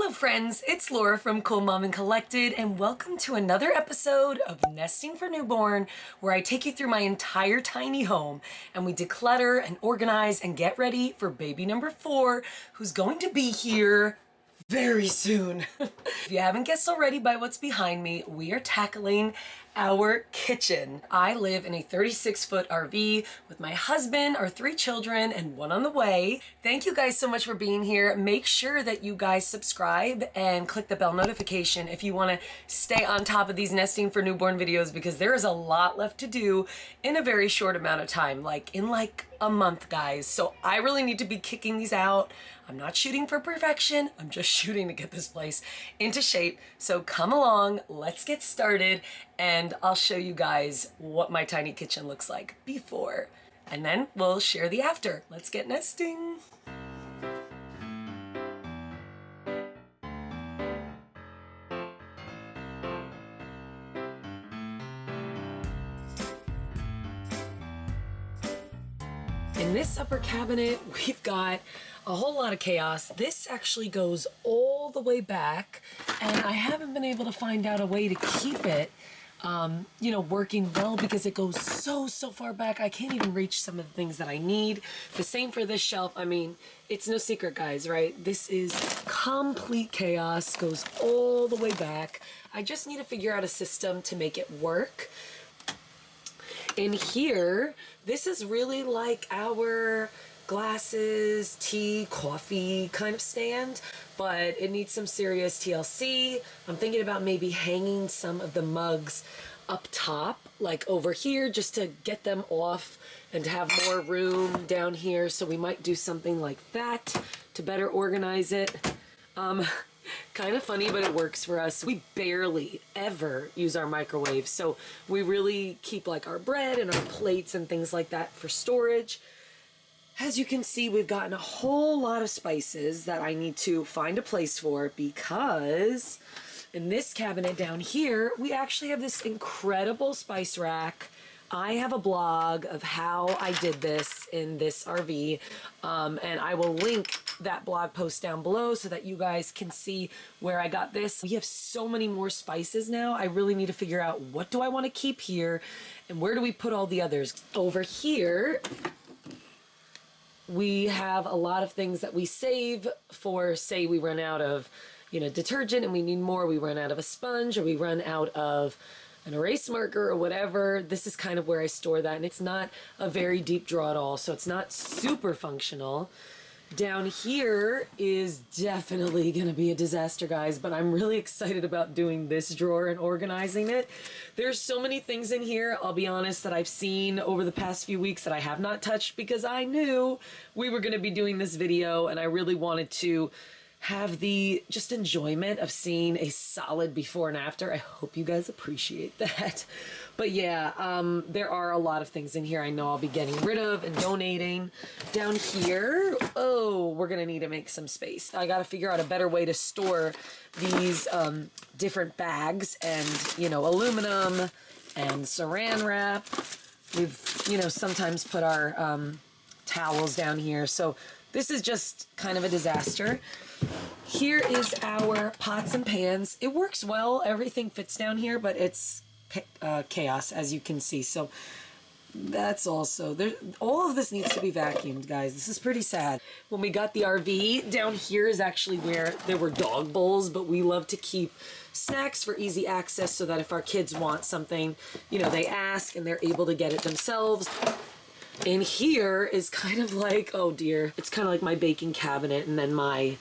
Hello friends, it's Laura from Cool Mom and Collected, and welcome to another episode of Nesting for Newborn, where I take you through my entire tiny home and we declutter and organize and get ready for baby number 4, who's going to be here very soon. If you haven't guessed already by what's behind me, we are tackling our kitchen. I live in a 36-foot RV with my husband, our 3 children, and 1 on the way. Thank you guys so much for being here. Make sure that you guys subscribe and click the bell notification if you want to stay on top of these nesting for newborn videos, because there is a lot left to do in a very short amount of time, in a month, guys. So I really need to be kicking these out. I'm not shooting for perfection. I'm just shooting to get this place into shape. So come along, let's get started, and I'll show you guys what my tiny kitchen looks like before, and then we'll share the after. Let's get nesting. In this upper cabinet, we've got a whole lot of chaos. This actually goes all the way back, and I haven't been able to find out a way to keep it, working well, because it goes so far back. I can't even reach some of the things that I need. The same for this shelf. I mean, it's no secret, guys, right? This is complete chaos, goes all the way back. I just need to figure out a system to make it work. In here, this is really like our glasses, tea, coffee kind of stand, but it needs some serious TLC. I'm thinking about maybe hanging some of the mugs up top, like over here, just to get them off and to have more room down here. So we might do something like that to better organize it. Kind of funny, but it works for us. We barely ever use our microwave, so we really keep our bread and our plates and things like that for storage. As you can see, we've gotten a whole lot of spices that I need to find a place for, because in this cabinet down here, we actually have this incredible spice rack. I have a blog of how I did this in this RV, and I will link that blog post down below so that you guys can see where I got this. We have so many more spices now. I really need to figure out, what do I want to keep here and where do we put all the others? Over here, we have a lot of things that we save for, say we run out of, detergent and we need more. We run out of a sponge, or we run out of an erase marker or whatever. This is kind of where I store that, and it's not a very deep drawer at all, so it's not super functional. Down here is definitely gonna be a disaster, guys, but I'm really excited about doing this drawer and organizing it. There's so many things in here, I'll be honest, that I've seen over the past few weeks that I have not touched, because I knew we were gonna be doing this video, and I really wanted to have the just enjoyment of seeing a solid before and after. I hope you guys appreciate that. But yeah, there are a lot of things in here I know I'll be getting rid of and donating. Down here, we're gonna need to make some space. I gotta figure out a better way to store these different bags and, aluminum and saran wrap. We've, sometimes put our towels down here. So this is just kind of a disaster. Here is our pots and pans. It works well. Everything fits down here, but it's chaos, as you can see. So that's also there. All of this needs to be vacuumed, guys. This is pretty sad. When we got the RV, down here is actually where there were dog bowls, but we love to keep snacks for easy access, so that if our kids want something, they ask and they're able to get it themselves. In here is kind of like, oh dear, it's kind of like my baking cabinet, and then my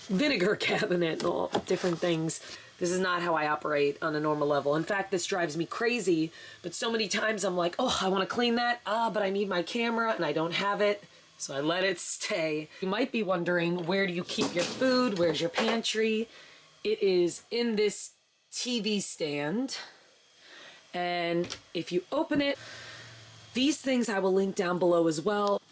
vinegar cabinet and all different things. This is not how I operate on a normal level. In fact, this drives me crazy, but so many times I'm like, oh, I want to clean that, but I need my camera and I don't have it, so I let it stay. You might be wondering, where do you keep your food? Where's your pantry? It is in this TV stand, and if you open it, these things I will link down below as well.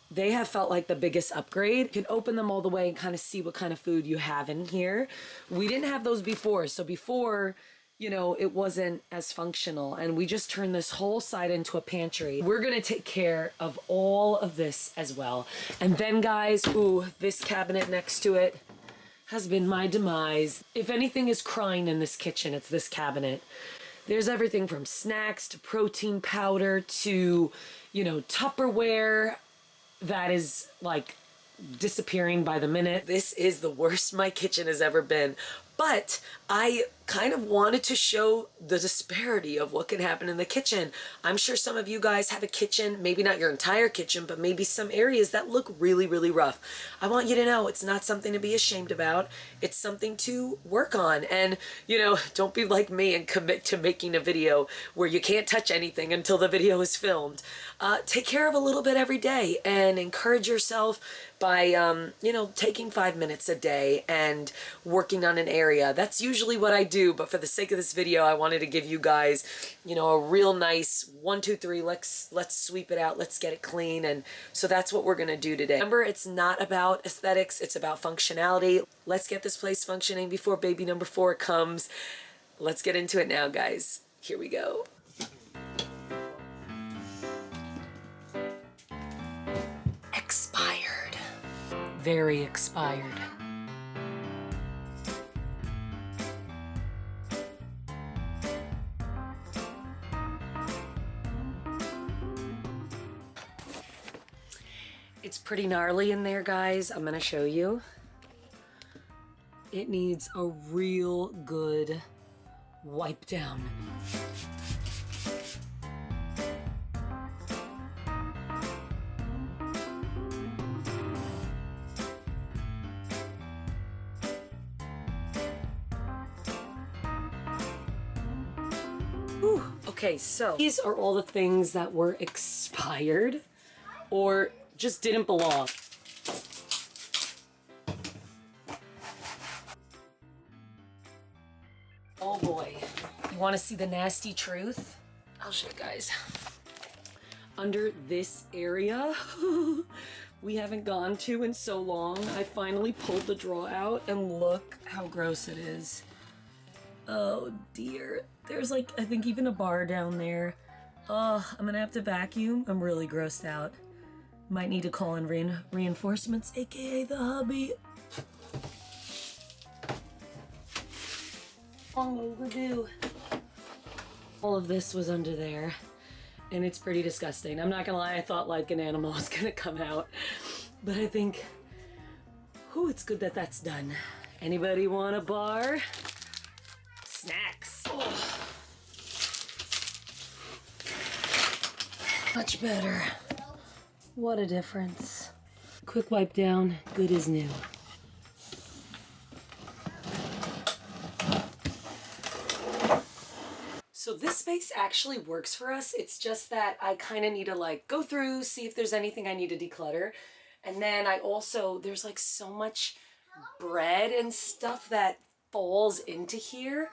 They have felt like the biggest upgrade. You can open them all the way and kind of see what kind of food you have in here. We didn't have those before. So before, it wasn't as functional, and we just turned this whole side into a pantry. We're gonna take care of all of this as well. And then, guys, this cabinet next to it, has been my demise. If anything is crying in this kitchen, it's this cabinet. There's everything from snacks to protein powder to, you know, Tupperware that is like disappearing by the minute. This is the worst my kitchen has ever been. But I kind of wanted to show the disparity of what can happen in the kitchen. I'm sure some of you guys have a kitchen, maybe not your entire kitchen, but maybe some areas that look really, really rough. I want you to know it's not something to be ashamed about. It's something to work on. And, you know, don't be like me and commit to making a video where you can't touch anything until the video is filmed. Take care of a little bit every day and encourage yourself by, you know, taking 5 minutes a day and working on an area. That's usually what I do, but for the sake of this video, I wanted to give you guys, you know, a real nice 1, 2, 3, let's sweep it out, let's get it clean. And so that's what we're gonna do today. Remember, it's not about aesthetics, it's about functionality. Let's get this place functioning before baby number 4 comes. Let's get into it now, guys. Here we go. Expired. Very expired. It's pretty gnarly in there, guys. I'm gonna show you. It needs a real good wipe down. Whew. Okay, so these are all the things that were expired or just didn't belong. Oh boy. You want to see the nasty truth? I'll show you guys. Under this area, we haven't gone to in so long, I finally pulled the drawer out and look how gross it is. Oh dear. There's like, I think even a bar down there. Oh, I'm gonna have to vacuum. I'm really grossed out. Might need to call in reinforcements, aka the hubby. Long overdue. All of this was under there, and it's pretty disgusting. I'm not gonna lie, I thought like an animal was gonna come out, but I think, whew, it's good that that's done. Anybody want a bar? Snacks. Oh. Much better. What a difference. Quick wipe down, good as new. So this space actually works for us. It's just that I kind of need to like go through, see if there's anything I need to declutter. And then I also, there's like so much bread and stuff that falls into here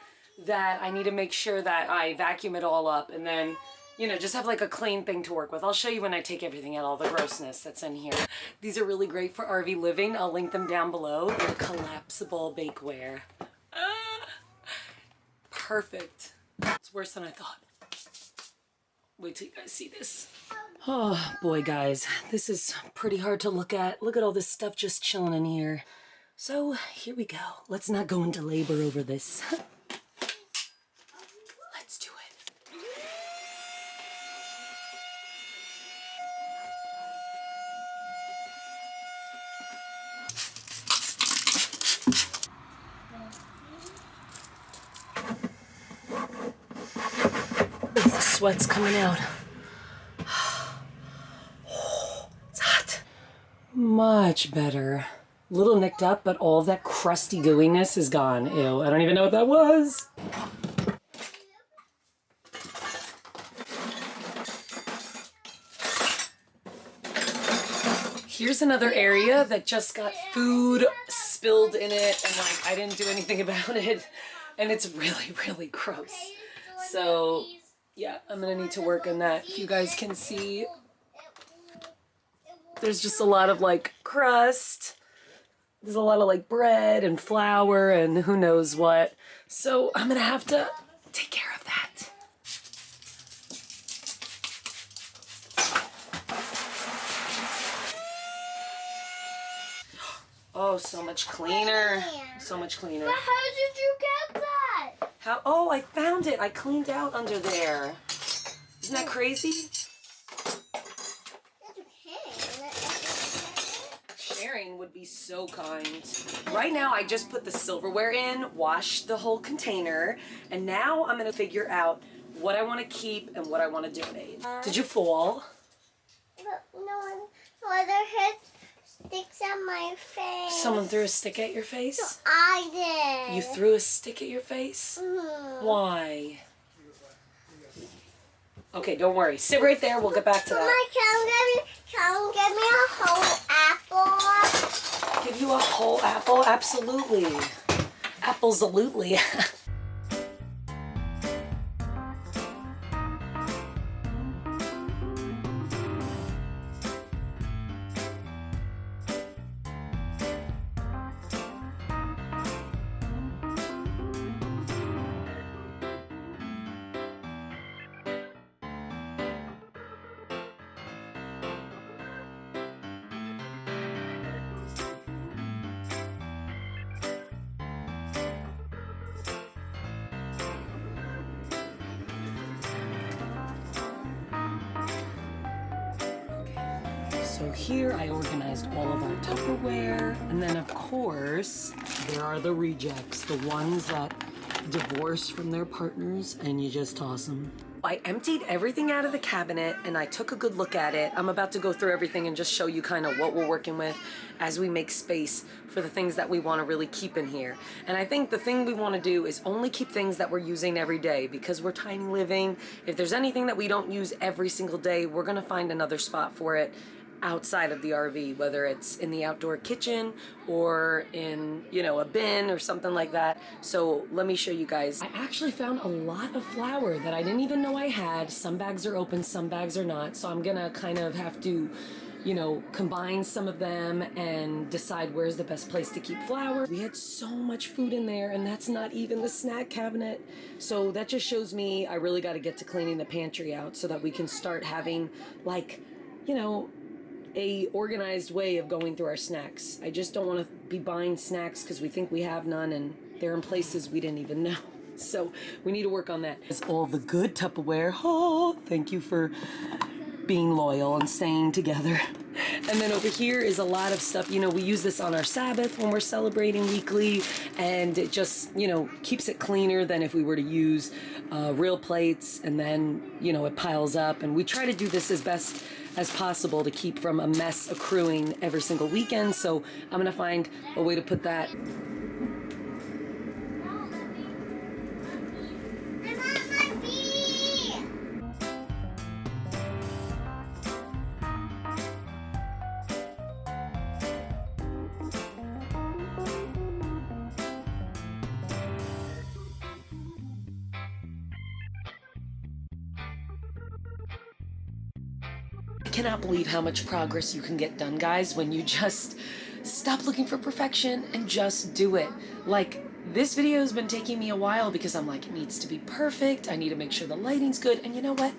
that I need to make sure that I vacuum it all up and then, you know, just have like a clean thing to work with. I'll show you when I take everything out, all the grossness that's in here. These are really great for RV living. I'll link them down below. They're collapsible bakeware. Perfect. It's worse than I thought. Wait till you guys see this. Oh boy, guys, this is pretty hard to look at. Look at all this stuff just chilling in here. So here we go. Let's not go into labor over this. Let's do it. The sweat's coming out. It's hot. Much better. A little nicked up, but all of that crusty gooiness is gone. Ew, I don't even know what that was. Here's another area that just got food spilled in it and like I didn't do anything about it. And it's really, really gross. So yeah, I'm gonna need to work on that. If you guys can see, there's just a lot of like crust. There's a lot of like bread and flour and who knows what. So I'm gonna have to take care of that. Oh, so much cleaner. So much cleaner. But how did you get that? How? Oh, I found it. I cleaned out under there. Isn't that crazy? Sharing would be so kind. Right now, I just put the silverware in, washed the whole container, and now I'm gonna figure out what I want to keep and what I want to donate. Did you fall? No one hit sticks at my face. Someone threw a stick at your face? So I did. You threw a stick at your face? Mm-hmm. Why? Okay, don't worry. Sit right there. We'll get back to that. Mama, can you give me a whole apple? Give you a whole apple? Absolutely. Apples-alutely. So here I organized all of our Tupperware, and then of course there are the rejects, the ones that divorce from their partners and you just toss them. I emptied everything out of the cabinet and I took a good look at it. I'm about to go through everything and just show you kind of what we're working with as we make space for the things that we want to really keep in here. And I think the thing we want to do is only keep things that we're using every day, because we're tiny living. If there's anything that we don't use every single day, we're going to find another spot for it outside of the RV, whether it's in the outdoor kitchen or in, you know, a bin or something like that. So let me show you guys. I actually found a lot of flour that I didn't even know I had. Some bags are open, some bags are not. So I'm gonna kind of have to, you know, combine some of them and decide where's the best place to keep flour. We had so much food in there, and that's not even the snack cabinet. So that just shows me I really got to get to cleaning the pantry out so that we can start having, like, you know, a organized way of going through our snacks. I just don't want to be buying snacks because we think we have none and they're in places we didn't even know. So we need to work on that. It's all the good Tupperware. Oh, thank you for being loyal and staying together. And then over here is a lot of stuff. You know, we use this on our Sabbath when we're celebrating weekly, and it just, you know, keeps it cleaner than if we were to use real plates, and then, you know, it piles up. And we try to do this as best as possible to keep from a mess accruing every single weekend. So I'm gonna find a way to put that. I cannot believe how much progress you can get done, guys, when you just stop looking for perfection and just do it. Like, this video has been taking me a while because I'm like, it needs to be perfect. I need to make sure the lighting's good. And you know what?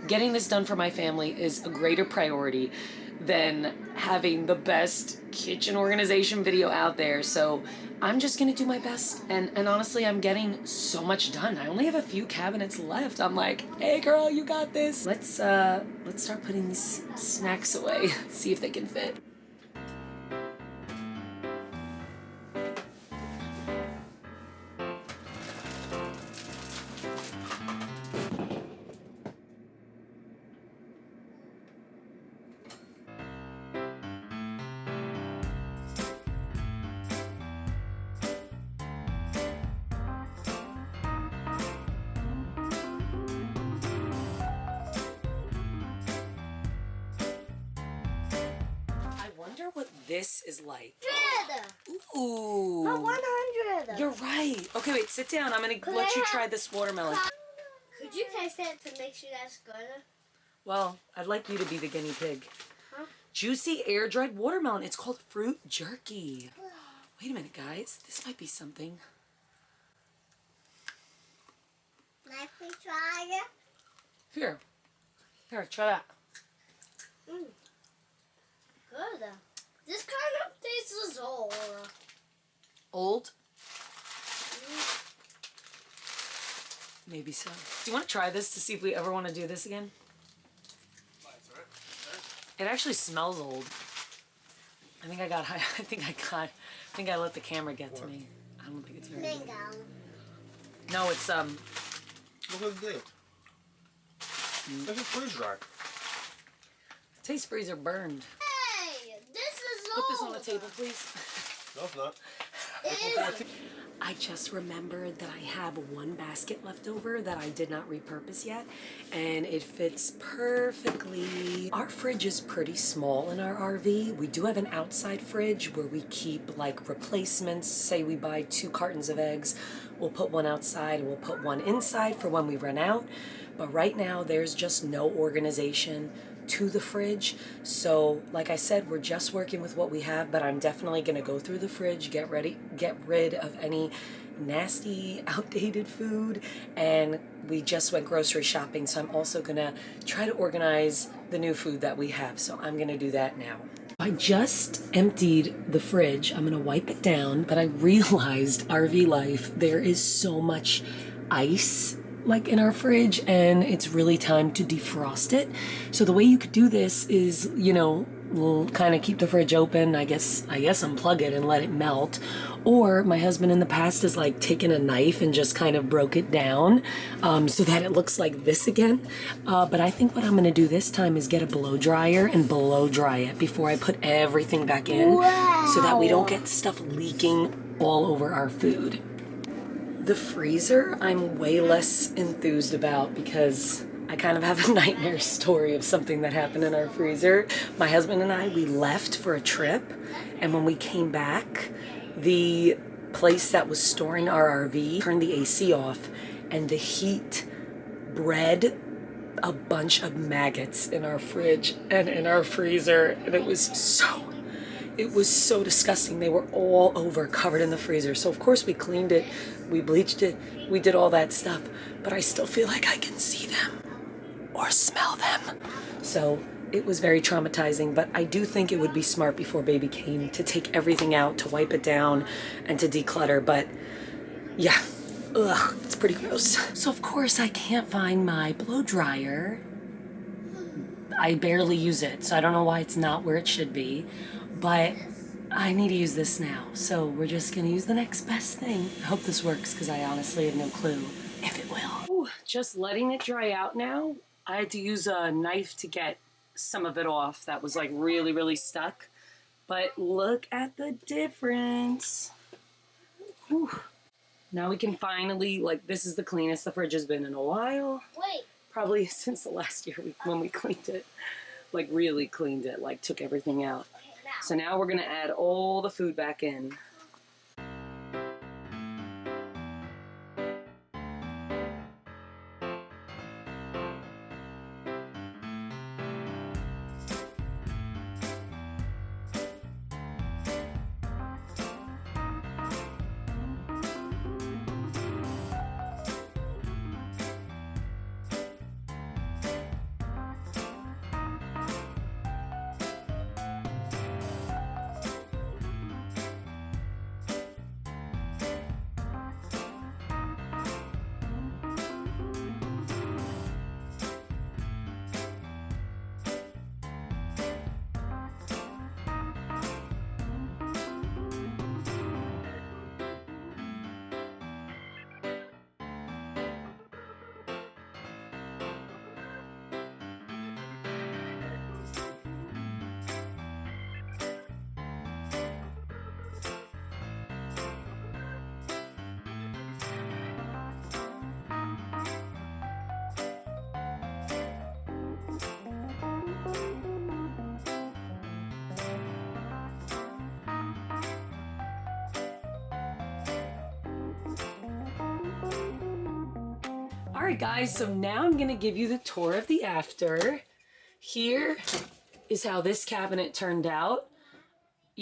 Getting this done for my family is a greater priority than having the best kitchen organization video out there. So I'm just gonna do my best, and honestly, I'm getting so much done. I only have a few cabinets left. I'm like, hey girl, you got this. Let's start putting these snacks away, see if they can fit. I wonder what this is like. 100. Ooh. Not 100. You're right. Okay, wait, sit down. I'm gonna let you try this watermelon. Could you taste it to make sure that's good? Well, I'd like you to be the guinea pig. Huh? Juicy air-dried watermelon. It's called fruit jerky. Wait a minute, guys. This might be something. Can I try it? Here, try that. Good. This kind of tastes old. Old? Maybe so. Do you want to try this to see if we ever want to do this again? It actually smells old. I think I let the camera get to me. I don't think it's very good. No, it's Look at the date. This is freeze dry. Taste freezer burned. Hey, this is Put old. this on the table, please. No, it's not. It is. I just remembered that I have one basket left over that I did not repurpose yet, and it fits perfectly. Our fridge is pretty small in our RV. We do have an outside fridge where we keep like replacements. Say we buy 2 cartons of eggs, we'll put one outside and we'll put one inside for when we run out. But right now there's just no organization to the fridge. So like I said, we're just working with what we have, but I'm definitely gonna go through the fridge, get rid of any nasty, outdated food, and we just went grocery shopping, so I'm also gonna try to organize the new food that we have. So I'm gonna do that now. I just emptied the fridge. I'm gonna wipe it down, but I realized RV life, there is so much ice like in our fridge, and it's really time to defrost it. So the way you could do this is, you know, we'll kind of keep the fridge open, I guess unplug it and let it melt. Or my husband in the past has like taken a knife and just kind of broke it down so that it looks like this again. But I think what I'm gonna do this time is get a blow dryer and blow dry it before I put everything back in. Wow. So that we don't get stuff leaking all over our food. The freezer, I'm way less enthused about because I kind of have a nightmare story of something that happened in our freezer. My husband and I, we left for a trip, and when we came back, the place that was storing our RV turned the AC off, and the heat bred a bunch of maggots in our fridge and in our freezer, and it was so disgusting. They were all over, covered in the freezer. So of course we cleaned it, we bleached it, we did all that stuff, but I still feel like I can see them or smell them. So it was very traumatizing, but I do think it would be smart before baby came to take everything out, to wipe it down, and to declutter. But yeah, ugh, it's pretty gross. So of course I can't find my blow dryer. I barely use it, so I don't know why it's not where it should be. But I need to use this now, so we're just gonna use the next best thing. I hope this works, because I honestly have no clue if it will. Ooh, just letting it dry out now. I had to use a knife to get some of it off that was like really, really stuck. But look at the difference. Whew. Now we can finally, like, this is the cleanest the fridge has been in a while. Wait. Probably since the last year when we cleaned it. Like, really cleaned it, like, took everything out. So now we're gonna add all the food back in. All right, guys, so now I'm gonna give you the tour of the after. Here is how this cabinet turned out.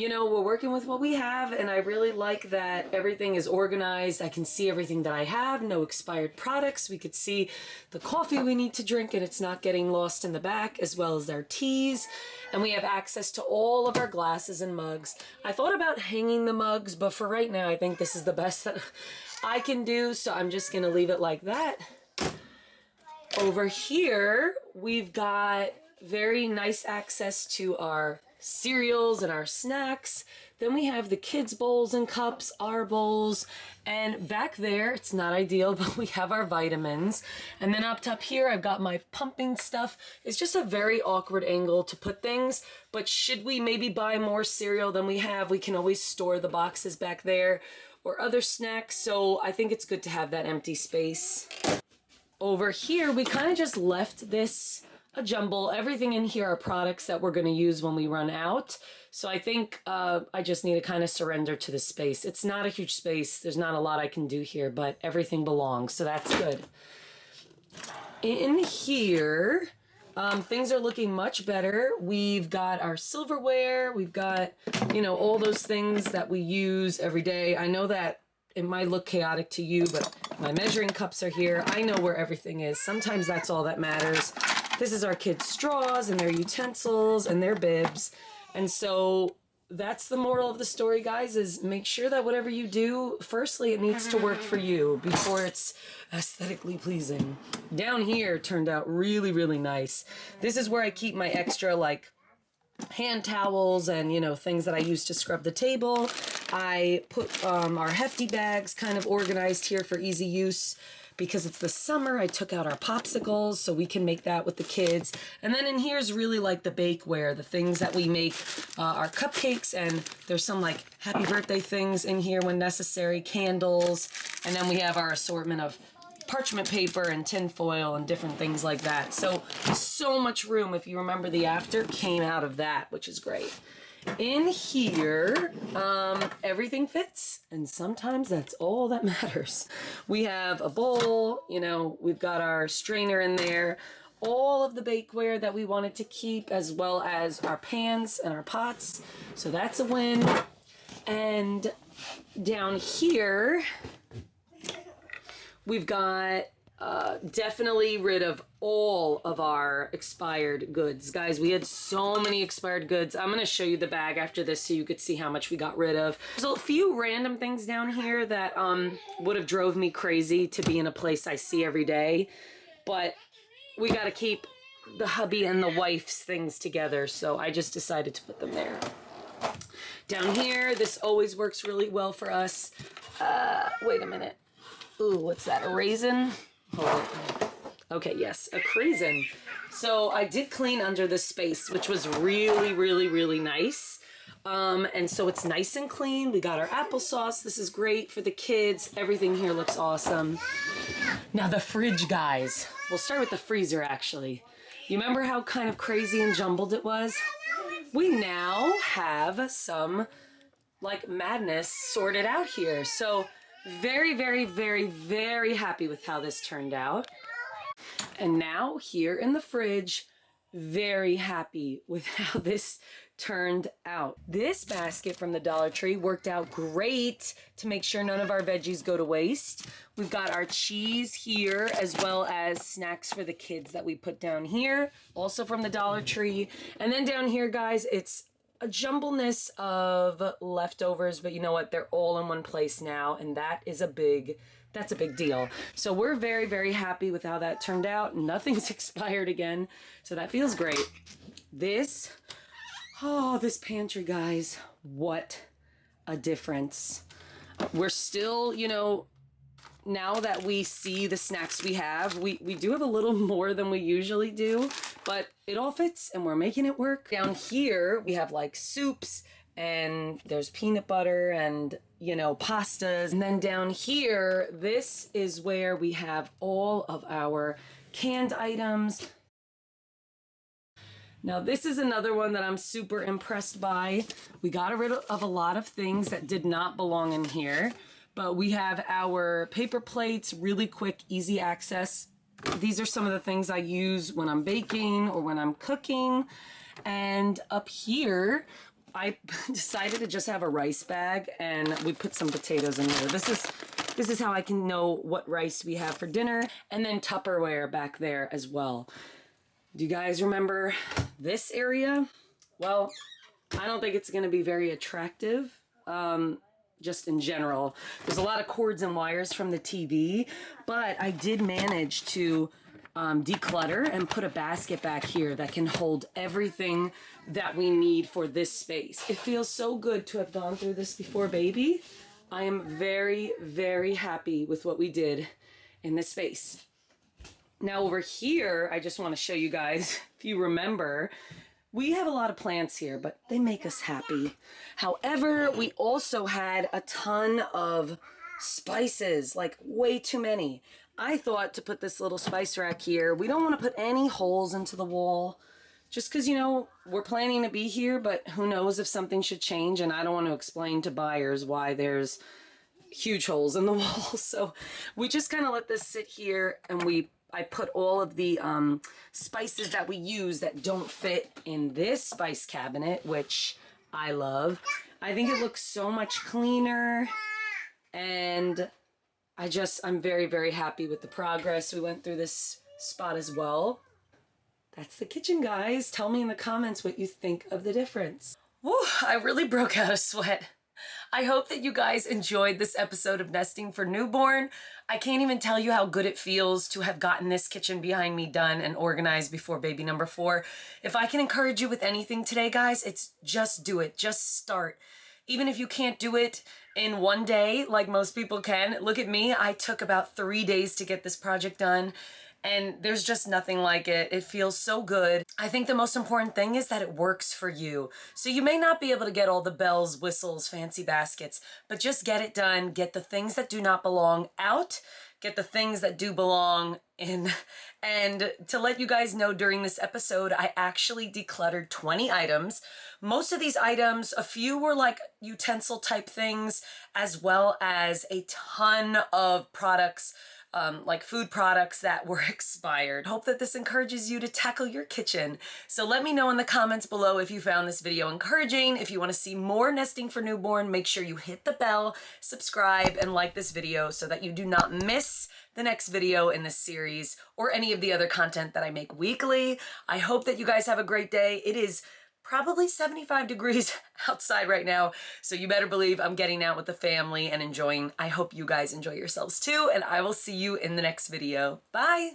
you know, we're working with what we have, and I really like that everything is organized. I can see everything that I have, no expired products. We could see the coffee we need to drink and it's not getting lost in the back, as well as our teas. And we have access to all of our glasses and mugs. I thought about hanging the mugs, but for right now, I think this is the best that I can do, so I'm just gonna leave it like that. Over here, we've got very nice access to our cereals and our snacks. Then we have the kids' bowls and cups, our bowls, and back there, it's not ideal, but we have our vitamins. And then up top here, I've got my pumping stuff. It's just a very awkward angle to put things, but should we maybe buy more cereal than we have, we can always store the boxes back there or other snacks. So I think it's good to have that empty space. Over here, we kind of just left this a jumble. Everything in here are products that we're going to use when we run out. So I think I just need to kind of surrender to the space. It's not a huge space. There's not a lot I can do here, but everything belongs. So that's good. In here, things are looking much better. We've got our silverware. We've got, you know, all those things that we use every day. I know that it might look chaotic to you, but my measuring cups are here. I know where everything is. Sometimes that's all that matters. This is our kids' straws and their utensils and their bibs. And so that's the moral of the story, guys, is make sure that whatever you do, firstly, it needs to work for you before it's aesthetically pleasing. Down here turned out really, really nice. This is where I keep my extra, like, hand towels and, you know, things that I use to scrub the table. I put our hefty bags kind of organized here for easy use. Because it's the summer, I took out our popsicles so we can make that with the kids. And then in here's really like the bakeware, the things that we make, our cupcakes, and there's some like happy birthday things in here when necessary, candles, and then we have our assortment of parchment paper and tin foil and different things like that. So much room, if you remember, the after came out of that, which is great. In here, everything fits, and sometimes that's all that matters. We have a bowl, you know, we've got our strainer in there, all of the bakeware that we wanted to keep, as well as our pans and our pots, so that's a win. And down here, we've got definitely rid of all of our expired goods. Guys, we had so many expired goods. I'm going to show you the bag after this so you could see how much we got rid of. There's a few random things down here that would have drove me crazy to be in a place I see every day, but we got to keep the hubby and the wife's things together, so I just decided to put them there. Down here, this always works really well for us. Wait a minute. Ooh, what's that, a raisin? Hold on. Okay, yes, a craisin. So I did clean under this space, which was really, really, really nice. And so it's nice and clean. We got our applesauce. This is great for the kids. Everything here looks awesome. Now the fridge, guys. We'll start with the freezer, actually. You remember how kind of crazy and jumbled it was? We now have some, like, madness sorted out here. So very, very, very, very happy with how this turned out. And now here in the fridge, very happy with how this turned out. This basket from the Dollar Tree worked out great to make sure none of our veggies go to waste. We've got our cheese here, as well as snacks for the kids that we put down here, also from the Dollar Tree. And then down here, guys, it's a jumbleness of leftovers, but you know what? They're all in one place now, and that's a big deal. So we're very, very happy with how that turned out. Nothing's expired again, so that feels great. This pantry, guys, what a difference. We're still, you know, now that we see the snacks we have, we do have a little more than we usually do, but it all fits and we're making it work. Down here, we have like soups and there's peanut butter and, you know, pastas. And then down here, this is where we have all of our canned items. Now, this is another one that I'm super impressed by. We got rid of a lot of things that did not belong in here, but we have our paper plates, really quick, easy access. These are some of the things I use when I'm baking or when I'm cooking. And up here, I decided to just have a rice bag and we put some potatoes in there. This is how I can know what rice we have for dinner, and then Tupperware back there as well. Do you guys remember this area? Well, I don't think it's going to be very attractive, just in general. There's a lot of cords and wires from the TV, but I did manage to declutter and put a basket back here that can hold everything that we need for this space. It feels so good to have gone through this before, baby. I am very, very happy with what we did in this space. Now over here, I just want to show you guys, if you remember, we have a lot of plants here, but they make us happy. However, we also had a ton of spices, like way too many. I thought to put this little spice rack here. We don't want to put any holes into the wall, just because, you know, we're planning to be here, but who knows if something should change, and I don't want to explain to buyers why there's huge holes in the wall. So we just kind of let this sit here, and I put all of the spices that we use that don't fit in this spice cabinet, which I love. I think it looks so much cleaner, and I'm very, very happy with the progress. We went through this spot as well. That's the kitchen, guys. Tell me in the comments what you think of the difference. Woo, I really broke out a sweat. I hope that you guys enjoyed this episode of Nesting for Newborn. I can't even tell you how good it feels to have gotten this kitchen behind me done and organized before baby number 4. If I can encourage you with anything today, guys, it's just do it. Just start. Even if you can't do it in one day, like most people can. Look at me. I took about 3 days to get this project done. And there's just nothing like it. It feels so good. I think the most important thing is that it works for you. So you may not be able to get all the bells, whistles, fancy baskets, but just get it done. Get the things that do not belong out. Get the things that do belong in. And to let you guys know, during this episode, I actually decluttered 20 items. Most of these items, a few were like utensil type things, as well as a ton of products, like food products that were expired. Hope that this encourages you to tackle your kitchen. So let me know in the comments below if you found this video encouraging. If you want to see more Nesting for Newborn, make sure you hit the bell, subscribe, and like this video so that you do not miss the next video in this series or any of the other content that I make weekly. I hope that you guys have a great day. It is probably 75 degrees outside right now, so you better believe I'm getting out with the family and enjoying. I hope you guys enjoy yourselves too, and I will see you in the next video. Bye!